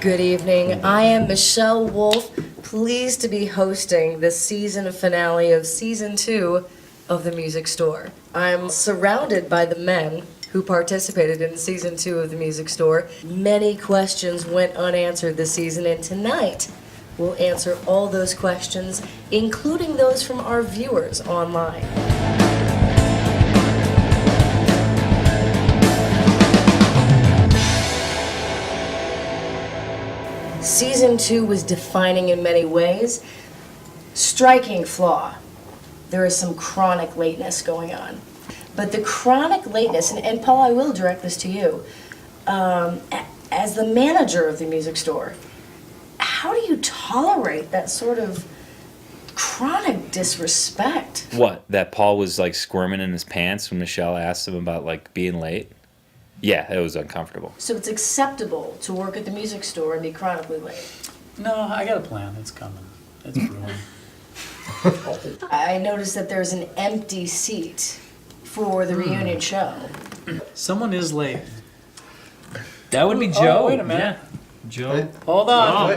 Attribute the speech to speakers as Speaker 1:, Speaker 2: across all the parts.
Speaker 1: Good evening. I am Michelle Wolf, pleased to be hosting the season finale of Season 2 of The Music Store. I'm surrounded by the men who participated in Season 2 of The Music Store. Many questions went unanswered this season, and tonight we'll answer all those questions, including those from our viewers online. Season 2 was defining in many ways. Striking flaw. There is some chronic lateness going on. But the chronic lateness, and Paul, I will direct this to you, as the manager of the music store, how do you tolerate that sort of chronic disrespect?
Speaker 2: What, that Paul was like squirming in his pants when Michelle asked him about like being late? Yeah, it was uncomfortable.
Speaker 1: So it's acceptable to work at the music store and be chronically late?
Speaker 3: No, I got a plan. It's coming. It's brewing.
Speaker 1: I noticed that there's an empty seat for the reunion show.
Speaker 3: Someone is late.
Speaker 4: That would be Joe.
Speaker 3: Oh, wait a minute.
Speaker 4: Yeah. Joe.
Speaker 3: Hold on.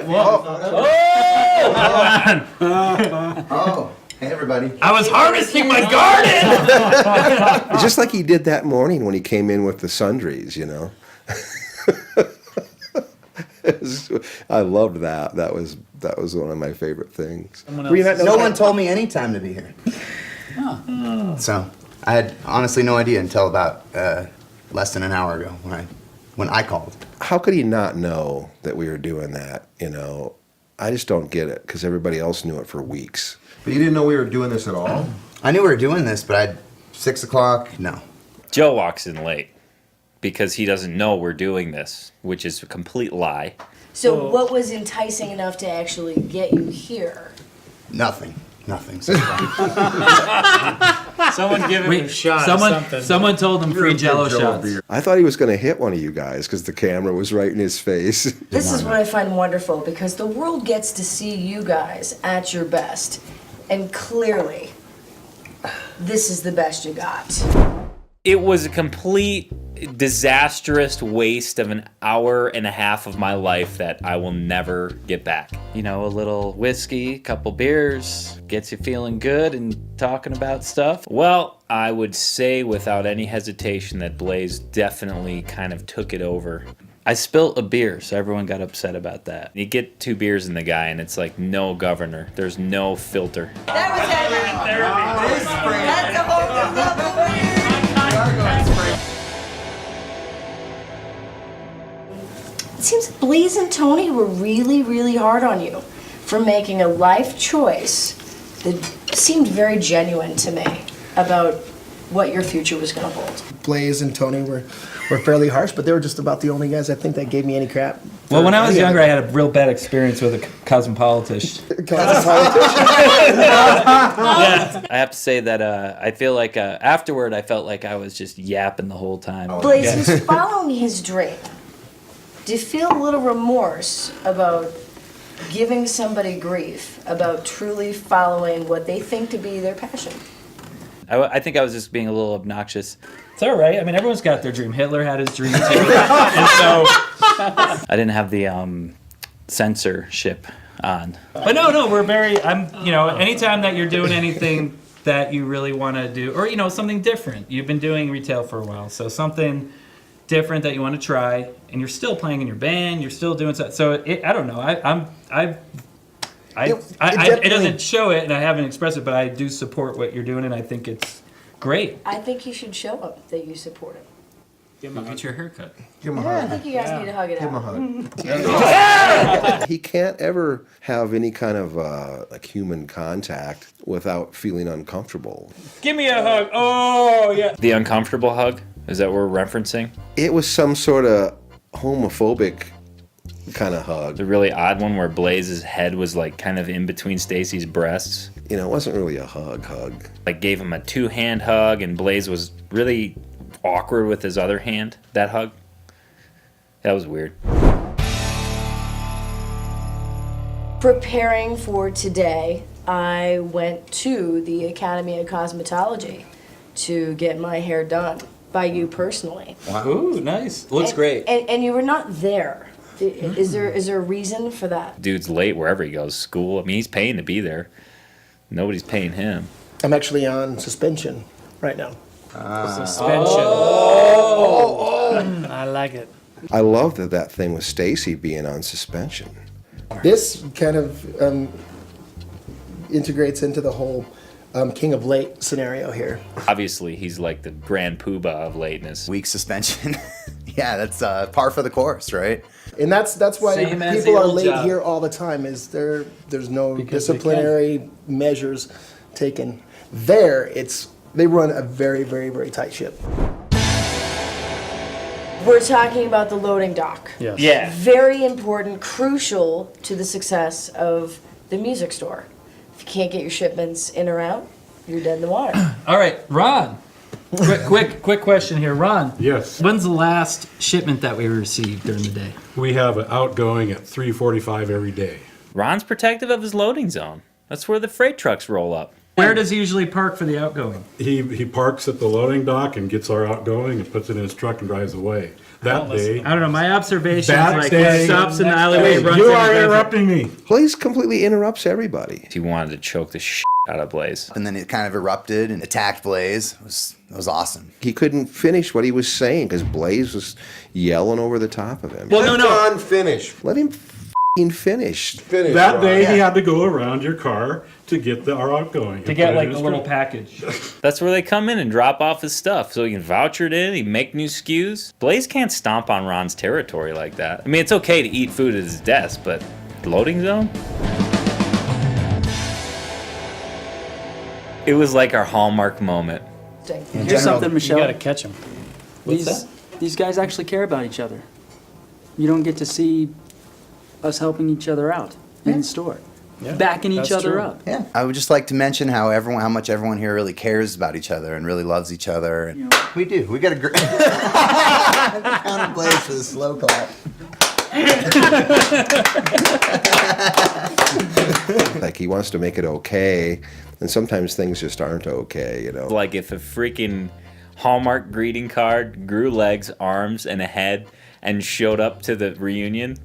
Speaker 5: Oh, hey everybody.
Speaker 4: I was harvesting my garden!
Speaker 5: Just like he did that morning when he came in with the sundries, you know. I loved that. That was one of my favorite things.
Speaker 6: No one told me any time to be here.
Speaker 3: Oh.
Speaker 6: So I had honestly no idea until about less than an hour ago when I called.
Speaker 5: How could he not know that we were doing that, you know? I just don't get it, because everybody else knew it for weeks.
Speaker 7: But you didn't know we were doing this at all?
Speaker 6: I knew we were doing this, but I'd 6 o'clock, no.
Speaker 2: Joe walks in late because he doesn't know we're doing this, which is a complete lie.
Speaker 1: So what was enticing enough to actually get you here?
Speaker 6: Nothing. So
Speaker 3: Someone give him a shot or something.
Speaker 4: Someone told him free Jello shots.
Speaker 5: I thought he was going to hit one of you guys because the camera was right in his face.
Speaker 1: This is what I find wonderful, because the world gets to see you guys at your best. And clearly, this is the best you got.
Speaker 2: It was a complete disastrous waste of an hour and a half of my life that I will never get back. You know, a little whiskey, couple beers, gets you feeling good and talking about stuff. Well, I would say without any hesitation that Blaze definitely kind of took it over. I spilt a beer, so everyone got upset about that. You get 2 beers in the guy, and it's like no governor. There's no filter.
Speaker 1: That was therapy. That's a whole new level. It seems Blaze and Tony were really, really hard on you for making a life choice that seemed very genuine to me about what your future was going to hold.
Speaker 8: Blaze and Tony were fairly harsh, but they were just about the only guys I think that gave me any crap.
Speaker 4: Well, when I was younger, I had a real bad experience with a cosmopolitist.
Speaker 2: Yeah. I have to say that I feel like afterward, I felt like I was just yapping the whole time.
Speaker 1: Blaze was following his dream. Do you feel a little remorse about giving somebody grief, about truly following what they think to be their passion?
Speaker 2: I think I was just being a little obnoxious.
Speaker 4: It's all right. I mean, everyone's got their dream. Hitler had his dream too. And so
Speaker 2: I didn't have the censorship on.
Speaker 4: But no, we're very, anytime that you're doing anything that you really want to do, or, something different. You've been doing retail for a while, so something different that you want to try, and you're still playing in your band, you're still doing stuff. So I don't know. It doesn't show it, and I haven't expressed it, but I do support what you're doing, and I think it's great.
Speaker 1: I think you should show him that you support him.
Speaker 4: Get your haircut.
Speaker 7: Give him a
Speaker 1: I
Speaker 7: hug.
Speaker 1: think you guys need to hug it
Speaker 7: Give him a
Speaker 1: out.
Speaker 7: hug.
Speaker 5: He can't ever have any kind of like human contact without feeling uncomfortable.
Speaker 4: Give me a hug. Oh, yeah.
Speaker 2: The uncomfortable hug? Is that what we're referencing?
Speaker 5: It was some sort of homophobic kind of hug.
Speaker 2: The really odd one where Blaze's head was like kind of in between Stacy's breasts.
Speaker 5: You know, it wasn't really a hug.
Speaker 2: Like gave him a 2-hand hug, and Blaze was really awkward with his other hand, that hug. That was weird.
Speaker 1: Preparing for today, I went to the Academy of Cosmetology to get my hair done by you personally.
Speaker 4: Ooh, nice. Looks great.
Speaker 1: And you were not there Is there a reason for that?
Speaker 2: Dude's late wherever he goes, school. I mean, he's paying to be there. Nobody's paying him.
Speaker 8: I'm actually on suspension right now.
Speaker 3: Suspension. I like it.
Speaker 5: I love that thing with Stacy being on suspension.
Speaker 8: This kind of integrates into the whole king of late scenario here.
Speaker 2: Obviously, he's like the grand poobah of lateness.
Speaker 6: Week suspension. Yeah, that's par for the course, right?
Speaker 8: And that's why
Speaker 4: Same as
Speaker 8: people
Speaker 4: the
Speaker 8: are
Speaker 4: old
Speaker 8: late
Speaker 4: job.
Speaker 8: here all the time. Is there's no
Speaker 3: Because they
Speaker 8: disciplinary measures taken. There, they run a very, very, very tight ship.
Speaker 1: We're talking about the loading dock.
Speaker 3: Yes.
Speaker 4: Yeah.
Speaker 1: Very important, crucial to the success of the music store. If you can't get your shipments in or out, you're dead in the water.
Speaker 4: All right, Ron. Quick question here, Ron.
Speaker 9: Yes.
Speaker 4: When's the last shipment that we received during the day?
Speaker 9: We have an outgoing at 3:45 every day.
Speaker 2: Ron's protective of his loading zone. That's where the freight trucks roll up.
Speaker 4: Where does he usually park for the outgoing?
Speaker 9: He parks at the loading dock and gets our outgoing and puts it in his truck and drives away. That day.
Speaker 4: I don't know. My observation is
Speaker 9: That
Speaker 4: like
Speaker 9: day-
Speaker 4: he stops in the alleyway, runs
Speaker 9: You
Speaker 4: in
Speaker 9: are
Speaker 4: and does it.
Speaker 9: interrupting me.
Speaker 5: Blaze completely interrupts everybody.
Speaker 2: He wanted to choke the shit out of Blaze.
Speaker 6: And then it kind of erupted and attacked Blaze. It was awesome.
Speaker 5: He couldn't finish what he was saying because Blaze was yelling over the top of him.
Speaker 4: Well, no.
Speaker 7: Ron, finish.
Speaker 5: Let him f***ing finish.
Speaker 7: Finish.
Speaker 9: That
Speaker 7: Ron.
Speaker 9: day he had to go around your car to get our outgoing.
Speaker 4: To get like a little package.
Speaker 2: That's where they come in and drop off his stuff so he can voucher it in, he can make new SKUs. Blaze can't stomp on Ron's territory like that. I mean, it's okay to eat food at his desk, but loading zone? It was like our hallmark moment.
Speaker 10: Here's something, Michelle.
Speaker 3: You gotta catch him.
Speaker 10: These guys actually care about each other. You don't get to see us helping each other out in the store, backing each
Speaker 3: that's
Speaker 10: other
Speaker 3: true.
Speaker 10: up.
Speaker 6: Yeah. I would just like to mention how much everyone here really cares about each other and really loves each other. And we do. We got a great count of Blaze for the slow clap.
Speaker 5: Like he wants to make it okay, and sometimes things just aren't okay, you know.
Speaker 2: Like if a freaking Hallmark greeting card grew legs, arms, and a head and showed up to the reunion,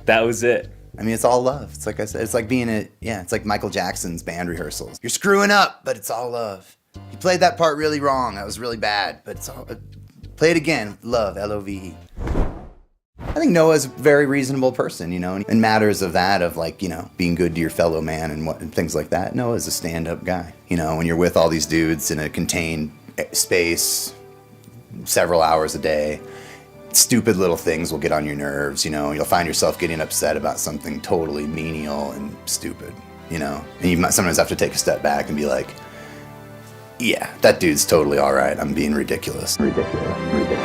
Speaker 2: that was it.
Speaker 6: I mean, it's all love. It's like I said, it's like it's like Michael Jackson's band rehearsals. You're screwing up, but it's all love. You played that part really wrong. That was really bad, but it's all, play it again. Love, L-O-V-E. I think Noah's a very reasonable person, you know, in matters of that, of like, you know, being good to your fellow man and things like that. Noah's a stand-up guy. You know, when you're with all these dudes in a contained space several hours a day, stupid little things will get on your nerves, you know. You'll find yourself getting upset about something totally menial and stupid, you know. And you might sometimes have to take a step back and be like, yeah, that dude's totally all right. I'm being ridiculous. Ridiculous.